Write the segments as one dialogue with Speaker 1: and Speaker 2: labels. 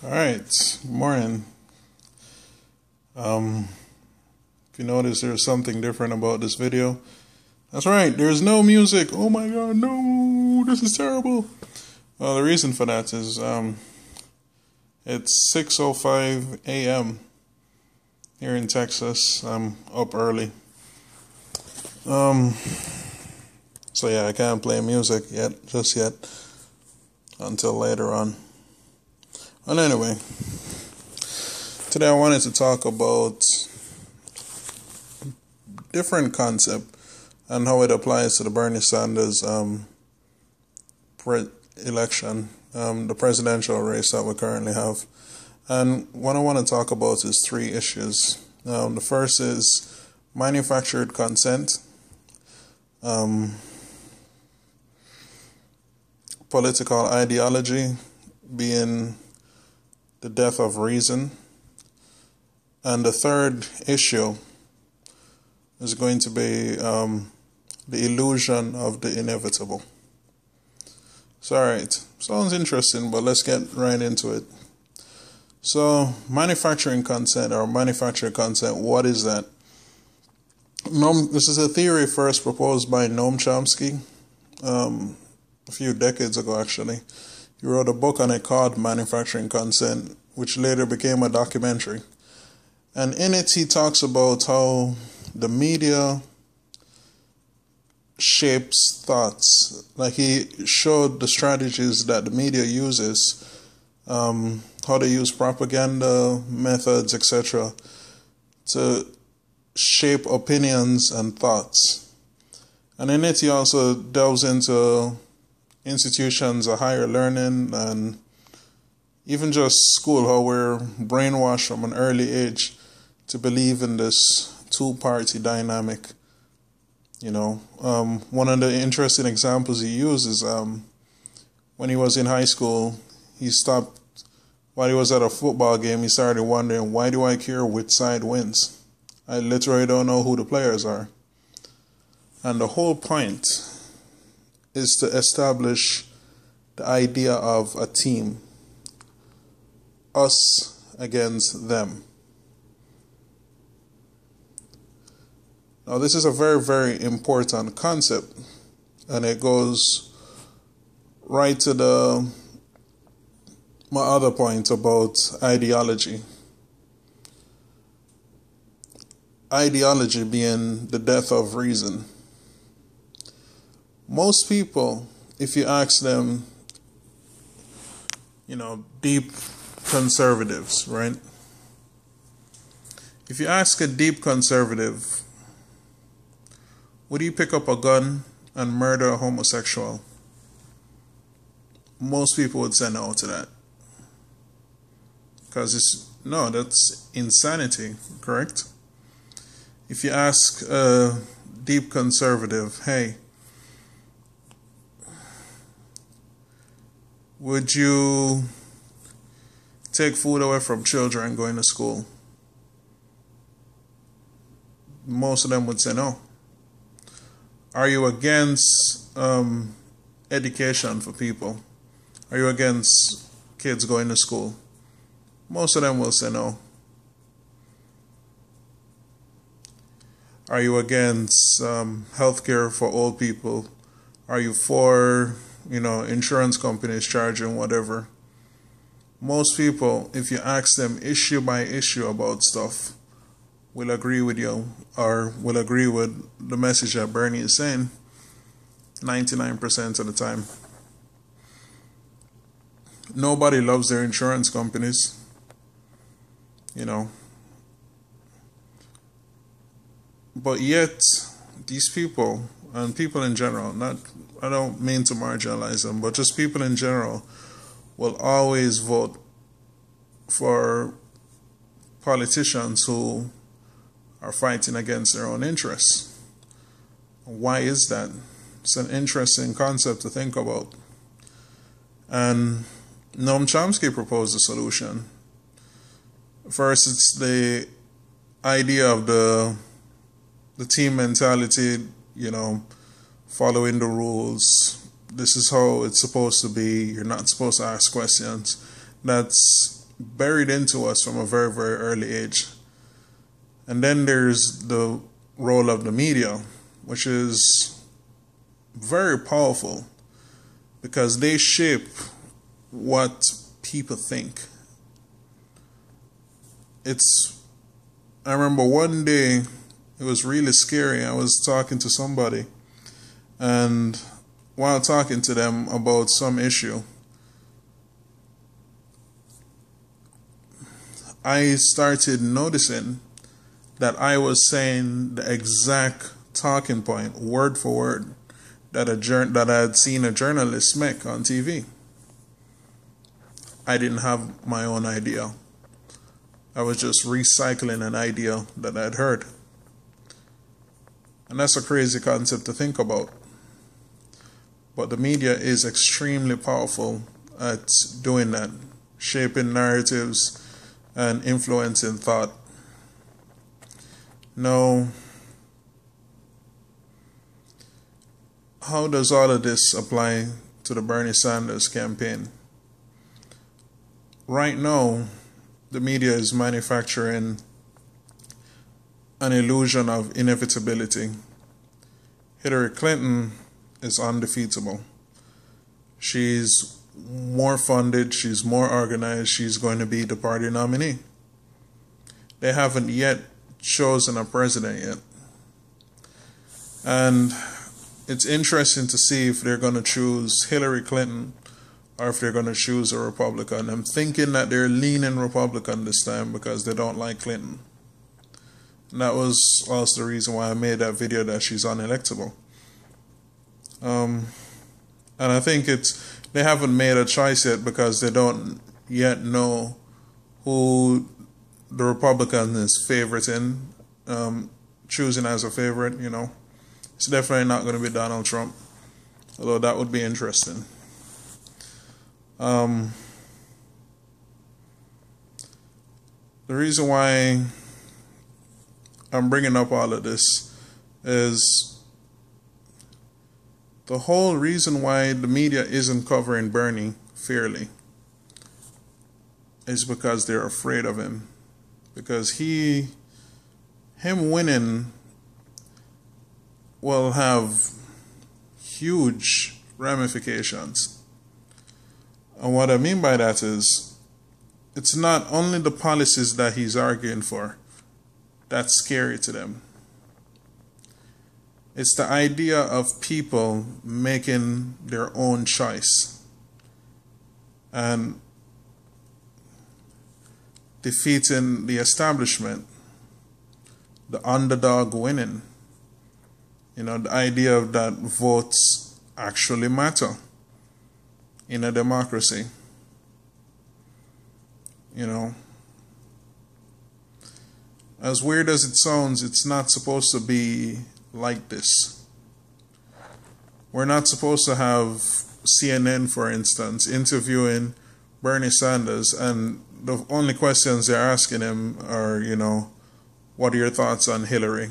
Speaker 1: All right, good morning. If you notice there's something different about this video, that's right, there's no music. Oh my god, no, this is terrible. Well, the reason for that is it's 6:05 a.m. here in Texas. I'm up early. So yeah, I can't play music just yet, until later on. Well, anyway, today I wanted to talk about different concept and how it applies to the Bernie Sanders election, the presidential race that we currently have. And what I want to talk about is three issues. The first is manufactured consent, political ideology being the death of reason, and the third issue is going to be the illusion of the inevitable. So, alright, sounds interesting, but let's get right into it. So, manufacturing consent or manufactured consent, what is that? This is a theory first proposed by Noam Chomsky a few decades ago, actually. He wrote a book on it called Manufacturing Consent, which later became a documentary. And in it, he talks about how the media shapes thoughts. Like, he showed the strategies that the media uses, how they use propaganda methods, etc., to shape opinions and thoughts. And in it, he also delves into institutions of higher learning and even just school, how we're brainwashed from an early age to believe in this two-party dynamic. You know, one of the interesting examples he uses, when he was in high school, he stopped, while he was at a football game, he started wondering, why do I care which side wins? I literally don't know who the players are. And the whole point is to establish the idea of a team. Us against them. Now, this is a very, very important concept, and it goes right to my other point about ideology. Ideology being the death of reason. Most people, if you ask them, deep conservatives, right? If you ask a deep conservative, would you pick up a gun and murder a homosexual? Most people would say no to that. Because that's insanity, correct? If you ask a deep conservative, hey, would you take food away from children going to school? Most of them would say no. Are you against education for people? Are you against kids going to school? Most of them will say no. Are you against healthcare for old people? Are you for, insurance companies charging whatever? Most people, if you ask them issue by issue about stuff, will agree with you or will agree with the message that Bernie is saying 99% of the time. Nobody loves their insurance companies, But yet, these people, and people in general, I don't mean to marginalize them, but just people in general, will always vote for politicians who are fighting against their own interests. Why is that? It's an interesting concept to think about. And Noam Chomsky proposed a solution. First, it's the idea of the team mentality, following the rules. This is how it's supposed to be. You're not supposed to ask questions. That's buried into us from a very, very early age. And then there's the role of the media, which is very powerful because they shape what people think. I remember one day, it was really scary. I was talking to somebody, and while talking to them about some issue, I started noticing that I was saying the exact talking point, word for word, that I had seen a journalist make on TV. I didn't have my own idea. I was just recycling an idea that I'd heard. And that's a crazy concept to think about. But the media is extremely powerful at doing that, shaping narratives and influencing thought. Now, how does all of this apply to the Bernie Sanders campaign? Right now, the media is manufacturing an illusion of inevitability. Hillary Clinton is undefeatable. She's more funded, she's more organized, she's going to be the party nominee. They haven't yet chosen a president yet. And it's interesting to see if they're going to choose Hillary Clinton or if they're going to choose a Republican. I'm thinking that they're leaning Republican this time because they don't like Clinton. And that was also the reason why I made that video that she's unelectable. And I think they haven't made a choice yet because they don't yet know who the Republican is favoriting, choosing as a favorite, you know. It's definitely not going to be Donald Trump, although that would be interesting. The reason why I'm bringing up all of this is the whole reason why the media isn't covering Bernie fairly is because they're afraid of him. Because him winning will have huge ramifications. And what I mean by that is, it's not only the policies that he's arguing for that's scary to them. It's the idea of people making their own choice and defeating the establishment, the underdog winning. You know, the idea of that votes actually matter in a democracy. You know, as weird as it sounds, it's not supposed to be like this. We're not supposed to have CNN, for instance, interviewing Bernie Sanders, and the only questions they're asking him are, you know, what are your thoughts on Hillary?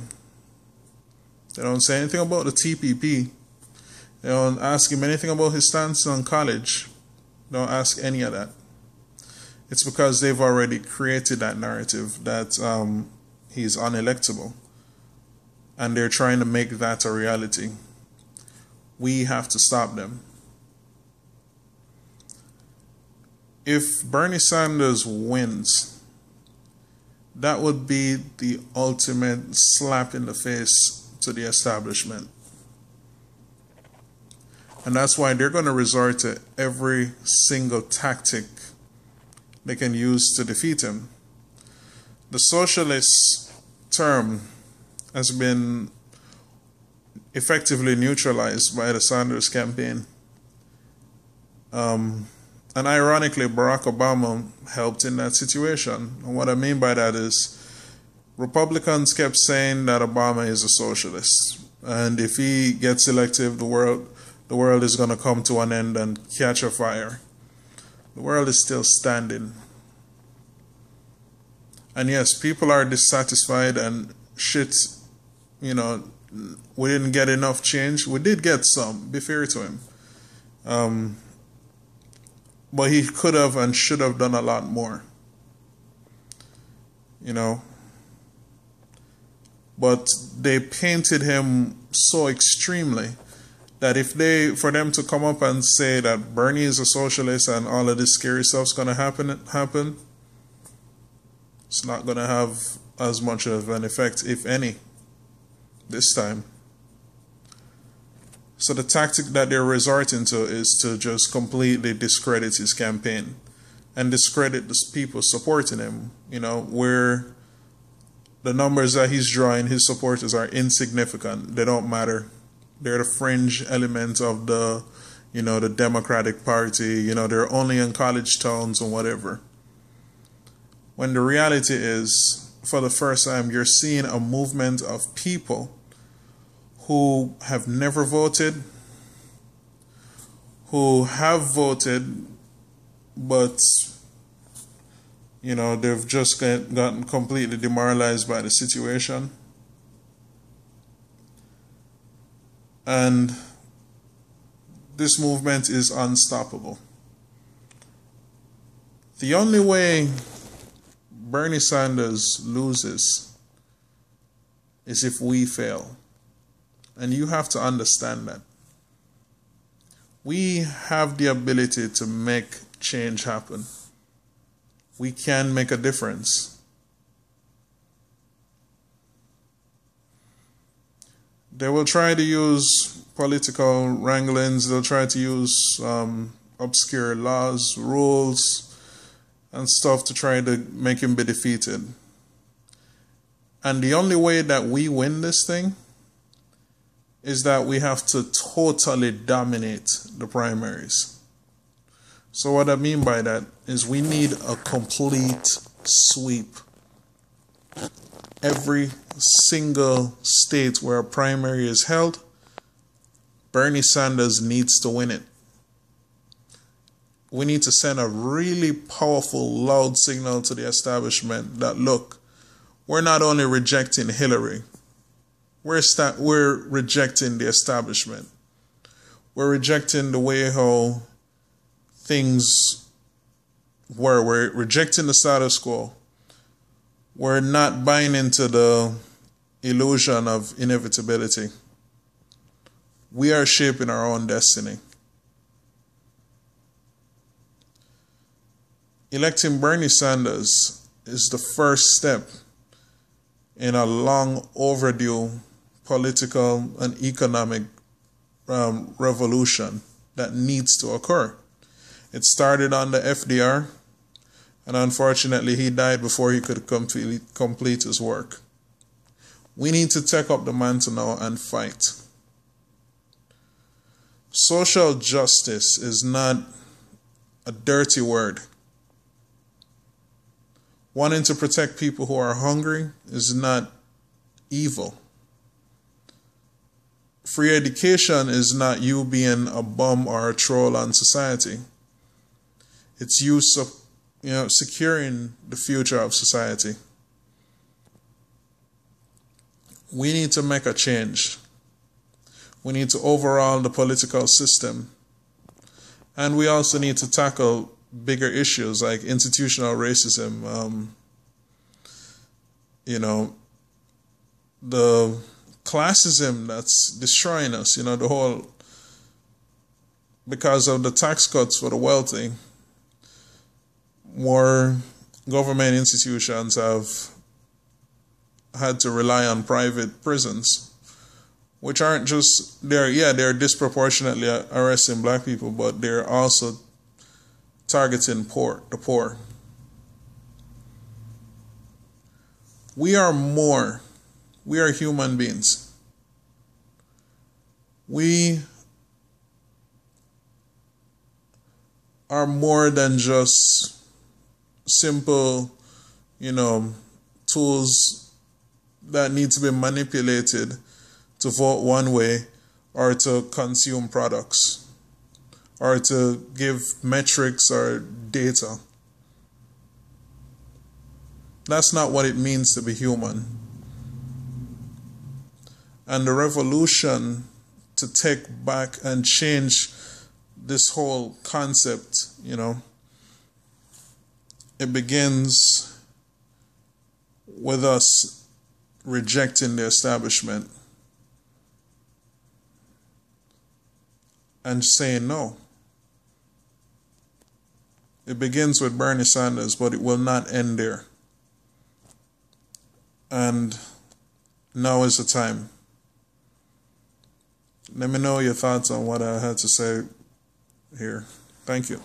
Speaker 1: They don't say anything about the TPP. They don't ask him anything about his stance on college. They don't ask any of that. It's because they've already created that narrative that he's unelectable. And they're trying to make that a reality. We have to stop them. If Bernie Sanders wins, that would be the ultimate slap in the face to the establishment. And that's why they're going to resort to every single tactic they can use to defeat him. The socialist term has been effectively neutralized by the Sanders campaign. And ironically, Barack Obama helped in that situation. And what I mean by that is, Republicans kept saying that Obama is a socialist. And if he gets elected, the world is going to come to an end and catch a fire. The world is still standing. And yes, people are dissatisfied and shit, you know, we didn't get enough change. We did get some, be fair to him. But he could have and should have done a lot more. you know. But they painted him so extremely that for them to come up and say that Bernie is a socialist and all of this scary stuff's going to happen, it's not going to have as much of an effect, if any, this time. So the tactic that they're resorting to is to just completely discredit his campaign and discredit the people supporting him, where the numbers that he's drawing, his supporters are insignificant. They don't matter. They're the fringe element of the Democratic Party. They're only in college towns and whatever. When the reality is, for the first time, you're seeing a movement of people who have never voted, who have voted, but they've just gotten completely demoralized by the situation. And this movement is unstoppable. The only way Bernie Sanders loses is if we fail. And you have to understand that. We have the ability to make change happen. We can make a difference. They will try to use political wranglings. They'll try to use obscure laws, rules, and stuff to try to make him be defeated. And the only way that we win this thing is that we have to totally dominate the primaries. So what I mean by that is we need a complete sweep. Every single state where a primary is held, Bernie Sanders needs to win it. We need to send a really powerful, loud signal to the establishment that, look, we're not only rejecting Hillary, we're rejecting the establishment. We're rejecting the way how things were. We're rejecting the status quo. We're not buying into the illusion of inevitability. We are shaping our own destiny. Electing Bernie Sanders is the first step in a long overdue political and economic revolution that needs to occur. It started under FDR, and unfortunately he died before he could complete his work. We need to take up the mantle now and fight. Social justice is not a dirty word. Wanting to protect people who are hungry is not evil. Free education is not you being a bum or a troll on society. It's you securing the future of society. We need to make a change. We need to overhaul the political system. And we also need to tackle bigger issues like institutional racism, the classism that's destroying us, the whole, because of the tax cuts for the wealthy, more government institutions have had to rely on private prisons, which aren't just, they're disproportionately arresting black people, but they're also targeting the poor. We are more. We are human beings. We are more than just simple, tools that need to be manipulated to vote one way or to consume products or to give metrics or data. That's not what it means to be human. And the revolution to take back and change this whole concept, it begins with us rejecting the establishment and saying no. It begins with Bernie Sanders, but it will not end there. And now is the time. Let me know your thoughts on what I had to say here. Thank you.